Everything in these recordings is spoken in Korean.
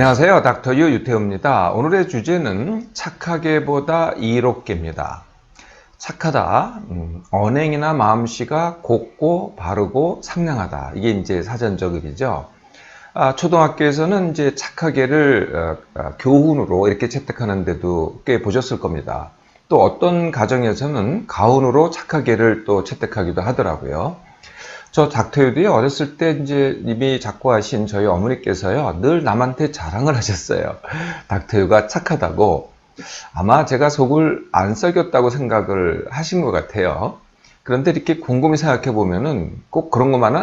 안녕하세요. 닥터유 유태우입니다. 오늘의 주제는 착하게보다 이롭게입니다. 착하다, 언행이나 마음씨가 곱고 바르고 상냥하다. 이게 이제 사전적 의미죠. 초등학교에서는 이제 착하게를 교훈으로 이렇게 채택하는 데도 꽤 보셨을 겁니다. 또 어떤 가정에서는 가훈으로 착하게를 또 채택하기도 하더라고요. 저 닥터유도요, 어렸을 때 이제 이미 작고하신 저희 어머니께서요, 늘 남한테 자랑을 하셨어요. 닥터유가 착하다고. 아마 제가 속을 안 썩였다고 생각을 하신 것 같아요. 그런데 이렇게 곰곰이 생각해 보면은 꼭 그런 것만은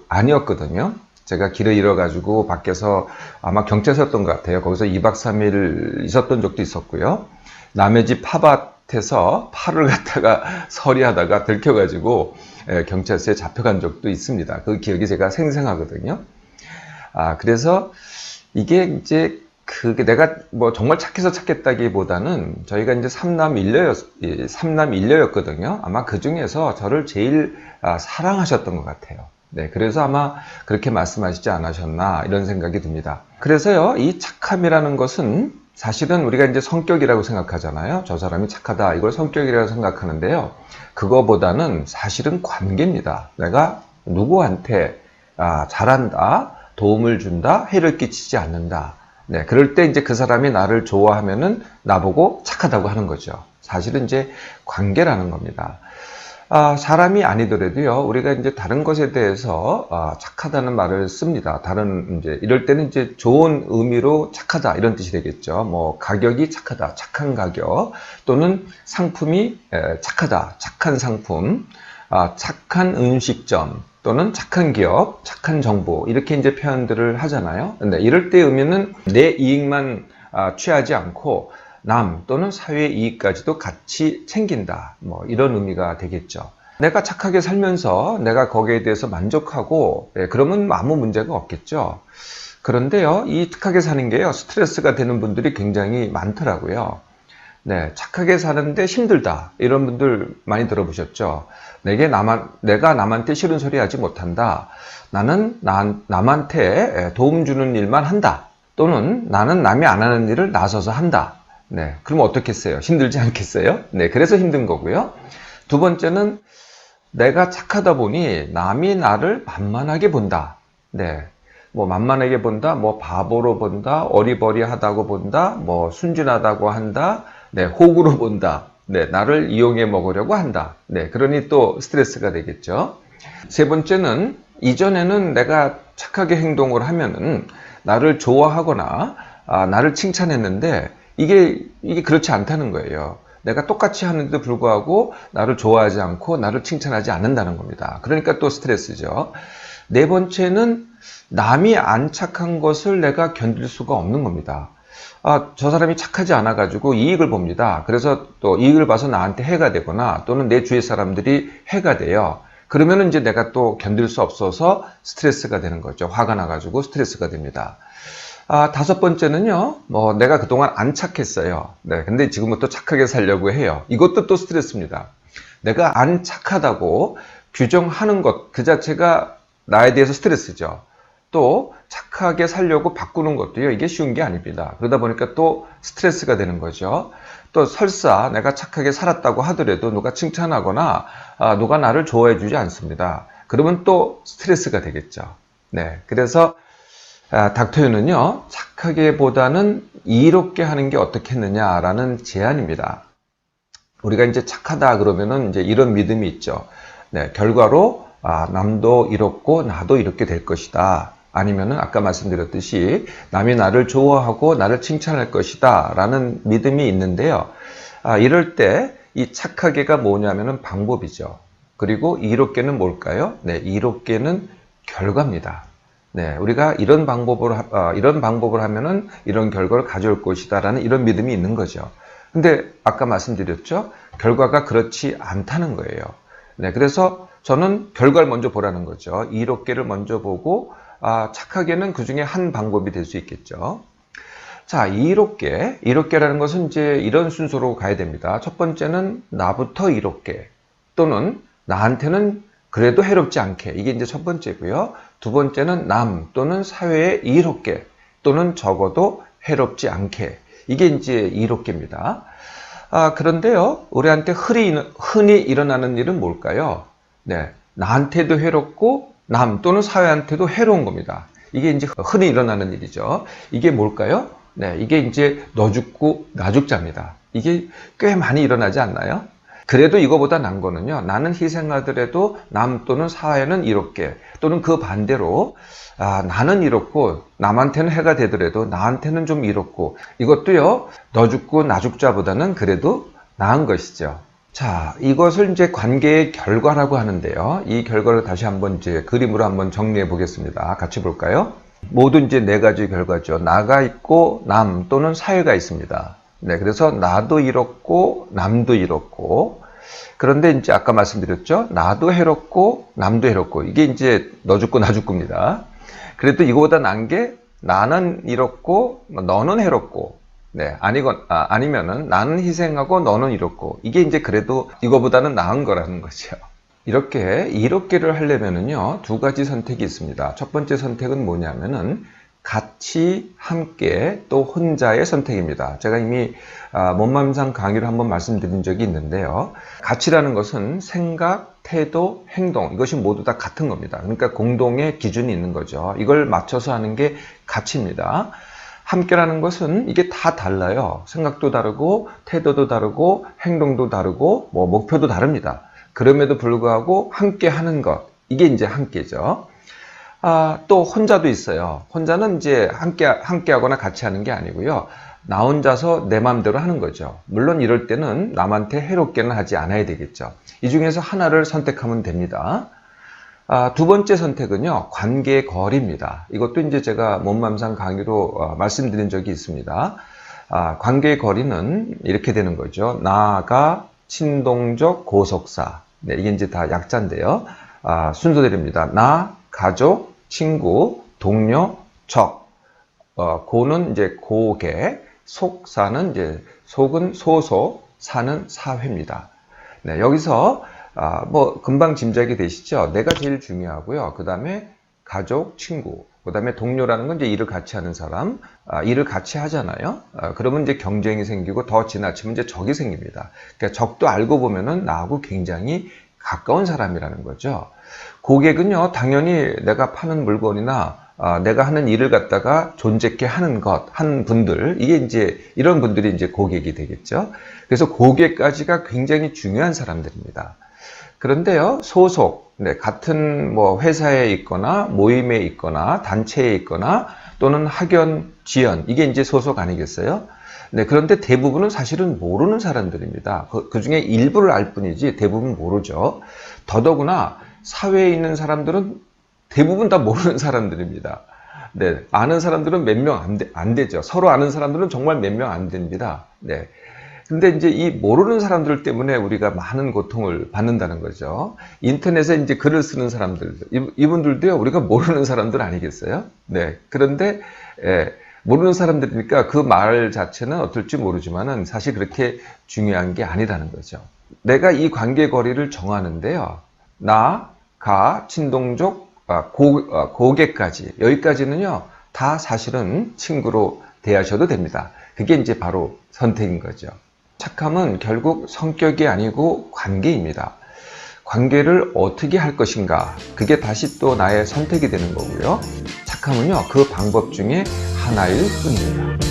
아니었거든요. 제가 길을 잃어가지고 밖에서 아마 경찰서였던 것 같아요. 거기서 2박 3일 있었던 적도 있었고요. 남의 집 파밭에서 파를 갖다가 서리하다가 들켜가지고 경찰서에 잡혀간 적도 있습니다. 그 기억이 제가 생생하거든요. 그래서 이게 이제 내가 뭐 정말 착해서 착했다기보다는 저희가 이제 삼남 일녀였거든요. 아마 그 중에서 저를 제일 사랑하셨던 것 같아요. 네, 그래서 아마 그렇게 말씀하시지 않으셨나 이런 생각이 듭니다. 그래서요, 이 착함이라는 것은 사실은 우리가 이제 성격이라고 생각하잖아요. 저 사람이 착하다, 이걸 성격이라고 생각하는데요. 그거보다는 사실은 관계입니다. 내가 누구한테 잘한다, 도움을 준다, 해를 끼치지 않는다. 네, 그럴 때 이제 그 사람이 나를 좋아하면은 나보고 착하다고 하는 거죠. 사실은 이제 관계라는 겁니다. 사람이 아니더라도요, 우리가 이제 다른 것에 대해서 착하다는 말을 씁니다. 이럴 때는 이제 좋은 의미로 착하다, 이런 뜻이 되겠죠. 뭐, 가격이 착하다, 착한 가격, 또는 상품이 착하다, 착한 상품, 착한 음식점, 또는 착한 기업, 착한 정보, 이렇게 이제 표현들을 하잖아요. 근데 이럴 때 의미는 내 이익만 취하지 않고 남 또는 사회의 이익까지도 같이 챙긴다. 뭐 이런 의미가 되겠죠. 내가 착하게 살면서 내가 거기에 대해서 만족하고 그러면 아무 문제가 없겠죠. 그런데요, 이 착하게 사는 게요, 스트레스가 되는 분들이 굉장히 많더라고요. 네, 착하게 사는데 힘들다. 이런 분들 많이 들어보셨죠? 내가 남한테 싫은 소리 하지 못한다. 나는 남한테 도움 주는 일만 한다. 또는 나는 남이 안 하는 일을 나서서 한다. 네, 그럼 어떻겠어요? 힘들지 않겠어요? 네, 그래서 힘든 거고요. 두 번째는 내가 착하다 보니 남이 나를 만만하게 본다. 네, 뭐 만만하게 본다, 뭐 바보로 본다, 어리버리하다고 본다, 뭐 순진하다고 한다, 네, 호구로 본다. 네, 나를 이용해 먹으려고 한다. 네, 그러니 또 스트레스가 되겠죠. 세 번째는 이전에는 내가 착하게 행동을 하면은 나를 좋아하거나 나를 칭찬했는데 이게 그렇지 않다는 거예요. 내가 똑같이 하는데도 불구하고 나를 좋아하지 않고 나를 칭찬하지 않는다는 겁니다. 그러니까 또 스트레스죠. 네 번째는 남이 안 착한 것을 내가 견딜 수가 없는 겁니다. 저 사람이 착하지 않아가지고 이익을 봅니다. 그래서 또 이익을 봐서 나한테 해가 되거나 또는 내 주위 사람들이 해가 돼요. 그러면은 이제 내가 또 견딜 수 없어서 스트레스가 되는 거죠. 화가 나가지고 스트레스가 됩니다. 다섯 번째는요, 뭐, 내가 그동안 안 착했어요. 네, 근데 지금부터 착하게 살려고 해요. 이것도 또 스트레스입니다. 내가 안 착하다고 규정하는 것, 그 자체가 나에 대해서 스트레스죠. 또, 착하게 살려고 바꾸는 것도요, 이게 쉬운 게 아닙니다. 그러다 보니까 또 스트레스가 되는 거죠. 또, 설사 내가 착하게 살았다고 하더라도 누가 칭찬하거나, 누가 나를 좋아해 주지 않습니다. 그러면 또 스트레스가 되겠죠. 네, 그래서, 닥터유는요, 착하게보다는 이롭게 하는 게 어떻겠느냐라는 제안입니다. 우리가 이제 착하다 그러면은 이제 이런 믿음이 있죠. 네, 결과로 남도 이롭고 나도 이롭게 될 것이다. 아니면은 아까 말씀드렸듯이 남이 나를 좋아하고 나를 칭찬할 것이다 라는 믿음이 있는데요. 이럴 때 이 착하게가 뭐냐면은 방법이죠. 그리고 이롭게는 뭘까요? 네, 이롭게는 결과입니다. 네, 우리가 이런 방법을 하면은 이런 결과를 가져올 것이다라는 이런 믿음이 있는 거죠. 근데 아까 말씀드렸죠? 결과가 그렇지 않다는 거예요. 네, 그래서 저는 결과를 먼저 보라는 거죠. 이롭게를 먼저 보고 착하게는 그 중에 한 방법이 될 수 있겠죠. 자, 이롭게라는 것은 이제 이런 순서로 가야 됩니다. 첫 번째는 나부터 이롭게, 또는 나한테는 그래도 해롭지 않게. 이게 이제 첫 번째고요. 두 번째는 남 또는 사회에 이롭게. 또는 적어도 해롭지 않게. 이게 이제 이롭게입니다. 그런데요, 우리한테 흔히 일어나는 일은 뭘까요? 네, 나한테도 해롭고 남 또는 사회한테도 해로운 겁니다. 이게 이제 흔히 일어나는 일이죠. 이게 뭘까요? 네, 이게 이제 너 죽고 나 죽자입니다. 이게 꽤 많이 일어나지 않나요? 그래도 이거보다 난 거는요, 나는 희생하더라도 남 또는 사회는 이롭게, 또는 그 반대로 나는 이롭고 남한테는 해가 되더라도 나한테는 좀 이롭고, 이것도요, 너 죽고 나 죽자보다는 그래도 나은 것이죠. 자, 이것을 이제 관계의 결과라고 하는데요. 이 결과를 다시 한번 이제 그림으로 한번 정리해 보겠습니다. 같이 볼까요? 모두 이제 네 가지 결과죠. 나가 있고 남 또는 사회가 있습니다. 네, 그래서 나도 이롭고 남도 이롭고, 그런데 이제 아까 말씀드렸죠. 나도 해롭고 남도 해롭고, 이게 이제 너 죽고 나 죽고입니다. 그래도 이거보다 난 게 나는 이롭고 너는 해롭고, 네, 아니면은 나는 희생하고 너는 이롭고, 이게 이제 그래도 이거보다는 나은 거라는 거죠. 이렇게 이롭게를 하려면은요, 두 가지 선택이 있습니다. 첫 번째 선택은 뭐냐면은 같이, 함께, 또 혼자의 선택입니다. 제가 이미 몸맘상 강의를 한번 말씀드린 적이 있는데요. 같이라는 것은 생각, 태도, 행동, 이것이 모두 다 같은 겁니다. 그러니까 공동의 기준이 있는 거죠. 이걸 맞춰서 하는 게 가치입니다. 함께라는 것은 이게 다 달라요. 생각도 다르고, 태도도 다르고, 행동도 다르고, 목표도 다릅니다. 그럼에도 불구하고 함께 하는 것, 이게 이제 함께죠. 또 혼자도 있어요. 혼자는 이제 함께하거나 같이 하는 게 아니고요. 나 혼자서 내 마음대로 하는 거죠. 물론 이럴 때는 남한테 해롭게는 하지 않아야 되겠죠. 이 중에서 하나를 선택하면 됩니다. 두 번째 선택은요, 관계의 거리입니다. 이것도 이제 제가 몸맘상 강의로 말씀드린 적이 있습니다. 관계의 거리는 이렇게 되는 거죠. 나가, 친동족, 고속사. 네, 이게 이제 다 약자인데요. 순서대로입니다. 나, 가족, 친구, 동료, 적. 고는 이제 고계, 속사는 이제 속은 소속, 사는 사회입니다. 네, 여기서 금방 짐작이 되시죠? 내가 제일 중요하고요. 그 다음에 가족, 친구, 그 다음에 동료라는 건 이제 일을 같이 하는 사람, 일을 같이 하잖아요. 그러면 이제 경쟁이 생기고 더 지나치면 이제 적이 생깁니다. 그러니까 적도 알고 보면은 나하고 굉장히 가까운 사람이라는 거죠. 고객은요, 당연히 내가 파는 물건이나 내가 하는 일을 갖다가 존재케 하는 분들, 이게 이제 이런 분들이 이제 고객이 되겠죠. 그래서 고객까지가 굉장히 중요한 사람들입니다. 그런데요, 소속, 네, 같은 회사에 있거나 모임에 있거나 단체에 있거나 또는 학연, 지연, 이게 이제 소속 아니겠어요? 네, 그런데 대부분은 사실은 모르는 사람들입니다. 그 중에 일부를 알 뿐이지 대부분 모르죠. 더더구나 사회에 있는 사람들은 대부분 다 모르는 사람들입니다. 네, 아는 사람들은 몇 명 안 되죠. 서로 아는 사람들은 정말 몇 명 안 됩니다. 네. 근데 이제 이 모르는 사람들 때문에 우리가 많은 고통을 받는다는 거죠. 인터넷에 이제 글을 쓰는 사람들, 이분들도요, 우리가 모르는 사람들 아니겠어요? 네. 그런데, 모르는 사람들이니까 그 말 자체는 어떨지 모르지만은 사실 그렇게 중요한 게 아니라는 거죠. 내가 이 관계 거리를 정하는데요. 나, 가, 친동족, 고객까지, 여기까지는요, 다 사실은 친구로 대하셔도 됩니다. 그게 이제 바로 선택인 거죠. 착함은 결국 성격이 아니고 관계입니다. 관계를 어떻게 할 것인가, 그게 다시 또 나의 선택이 되는 거고요. 착함은요, 그 방법 중에 하나일 뿐입니다.